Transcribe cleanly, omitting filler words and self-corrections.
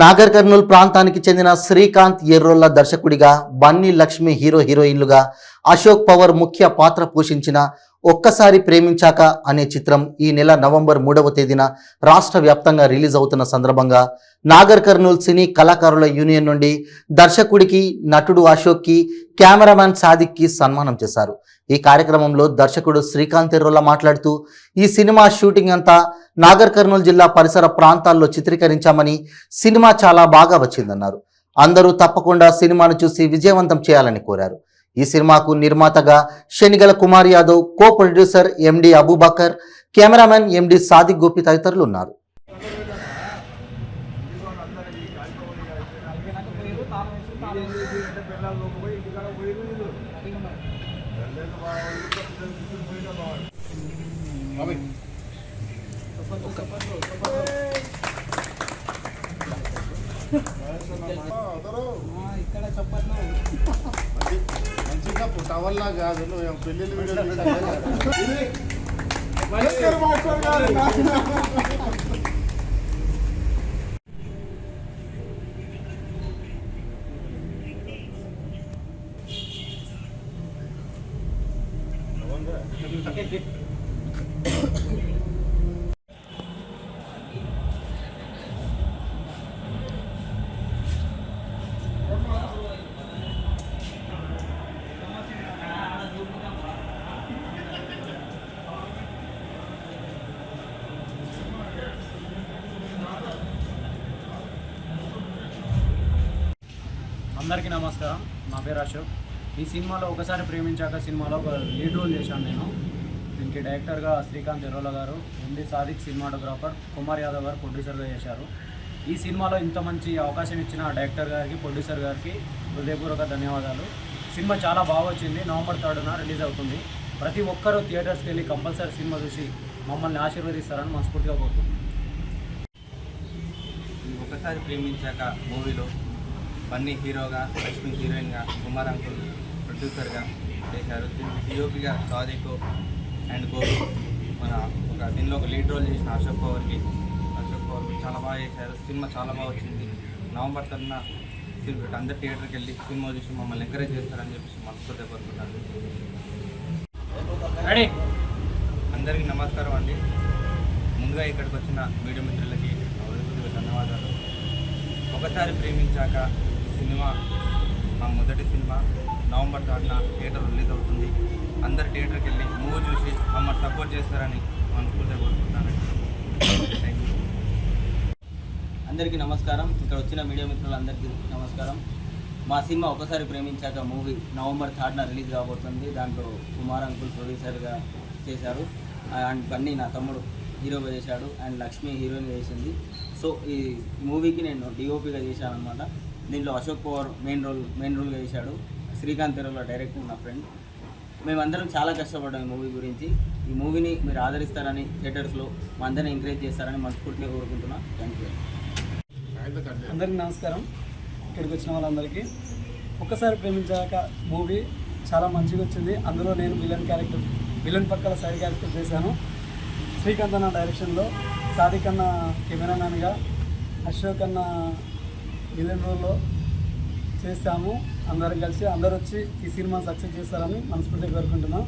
నాగర్ కర్నూల్ ప్రాంతానికి చెందిన శ్రీకాంత్ ఎర్రోళ్ల దర్శకుడిగా, బన్నీ లక్ష్మి హీరోయిన్లుగా, అశోక్ పవర్ ముఖ్య పాత్ర పోషించిన ఒక్కసారి ప్రేమించాక అనే చిత్రం ఈ నెల నవంబర్ 3వ తేదీన రాష్ట్ర వ్యాప్తంగా రిలీజ్ అవుతున్న సందర్భంగా నాగర్ కర్నూల్ సినీ కళాకారుల యూనియన్ నుండి దర్శకుడికి, నటుడు అశోక్కి, కెమెరామ్యాన్ సాదిక్కి సన్మానం చేశారు. ఈ కార్యక్రమంలో దర్శకుడు శ్రీకాంత్ ఎర్రోళ్ల మాట్లాడుతూ, ఈ సినిమా షూటింగ్ అంతా నాగర్ కర్నూల్ జిల్లా పరిసర ప్రాంతాల్లో చిత్రీకరించామని, సినిమా చాలా బాగా వచ్చిందన్నారు. అందరూ తప్పకుండా సినిమాను చూసి విజయవంతం చేయాలని కోరారు. ఈ సినిమాకు నిర్మాతగా శనిగల కుమార్ యాదవ్, కో ప్రొడ్యూసర్ ఎండి అబూబకర్, కెమెరామెన్ ఎండి సాదిక్ గోపి తదితరులు ఉన్నారు. ఇక్కడ చెప్పట్లేదు మంచిగా టవల్లా కాదు, నువ్వు పెళ్ళిళ్ళు అందరికీ నమస్కారం. నా పేరు అశోక్. ఈ సినిమాలో ఒకసారి ప్రేమించాక సినిమాలో ఒక లీడ్ రోల్ చేశాను నేను. దీనికి డైరెక్టర్గా శ్రీకాంత్ ఎర్రోళ్ల గారు, ఎండి సాదిక్ సినిమాటోగ్రాఫర్, కుమార్ యాదవ్ గారు ప్రొడ్యూసర్గా చేశారు. ఈ సినిమాలో ఇంత మంచి అవకాశం ఇచ్చిన డైరెక్టర్ గారికి, ప్రొడ్యూసర్ గారికి హృదయపూర్వక ధన్యవాదాలు. సినిమా చాలా బాగా వచ్చింది. నవంబర్ 3న రిలీజ్ అవుతుంది. ప్రతి ఒక్కరూ థియేటర్స్కి వెళ్ళి కంపల్సరీ సినిమా చూసి మమ్మల్ని ఆశీర్వదిస్తారని మనస్ఫూర్తిగా కోరుకుంటున్నాను. ఒకసారి ప్రేమించాక మూవీలో బన్నీ హీరోగా, లక్ష్మి హీరోయిన్గా, కుమార్ అంకుల్ ప్రొడ్యూసర్గా చేశారు. డిఓపిగా సాదిక్ అండ్ గోపి, దీనిలో ఒక లీడ్ రోల్ చేసిన అశోక్ పవర్ చాలా బాగా చేశారు. సినిమా చాలా బాగా వచ్చింది. నవంబర్ 3న అందరు థియేటర్కి వెళ్ళి సినిమా చూసి మమ్మల్ని ఎంకరేజ్ చేస్తారని చెప్పేసి మనస్ఫూర్తిగా కోరుకుంటున్నాను. అందరికీ నమస్కారం అండి. ముందుగా ఇక్కడికి వచ్చిన మీడియా మిత్రులకి ధన్యవాదాలు. ఒకసారి ప్రేమించాక సినిమా మా మొదటి సినిమా నవంబర్ 3న థియేటర్ రిలీజ్ అవుతుంది. అందరు థియేటర్కి వెళ్ళి మూవీ చూసి మమ్మల్ని సపోర్ట్ చేస్తారని మనస్ఫూర్తిగా కోరుకుంటున్నాను. Thank you. అందరికీ నమస్కారం. ఇక్కడ వచ్చిన మీడియా మిత్రులందరికీ నమస్కారం. మా సినిమా ఒకసారి ప్రేమించాక మూవీ నవంబర్ 3న రిలీజ్ కాబోతుంది. దాంట్లో కుమార్ అంకుల్ ప్రొడ్యూసర్గా చేశారు. అండ్ బన్నీ నా తమ్ముడు హీరోగా చేశాడు. అండ్ లక్ష్మి హీరోయిన్గా చేసింది. సో ఈ మూవీకి నేను డిఓపిగా చేశాను అనమాట. దీంట్లో అశోక్ పవర్ మెయిన్ రోల్గా చేశాడు. శ్రీకాంత్ ఎర్రోళ్ల డైరెక్టర్ నా ఫ్రెండ్. మేమందరం చాలా కష్టపడ్డాం ఈ మూవీ గురించి. ఈ మూవీని మీరు ఆదరిస్తారని, థియేటర్స్లో మా అందరిని ఎంకరేజ్ చేస్తారని మనస్ఫూర్తిగా కోరుకుంటున్నాను. Thank you. అందరికీ నమస్కారం. ఇక్కడికి వచ్చిన వాళ్ళందరికీ ఒక్కసారి ప్రేమించాక మూవీ చాలా మంచిగా వచ్చింది. అందులో నేను విలన్ పక్కల సైడ్ క్యారెక్టర్ చేశాను. శ్రీకాంత్ అన్న డైరెక్షన్లో, సాదిక్ అన్న కెమెరామ్యాన్గా, అశోక్ అన్న విలన్ రోల్లో చేస్తాము. అందరం కలిసి అందరూ వచ్చి ఈ సినిమా సక్సెస్ చేస్తారని మనస్ఫూర్తిగా కోరుకుంటున్నాం.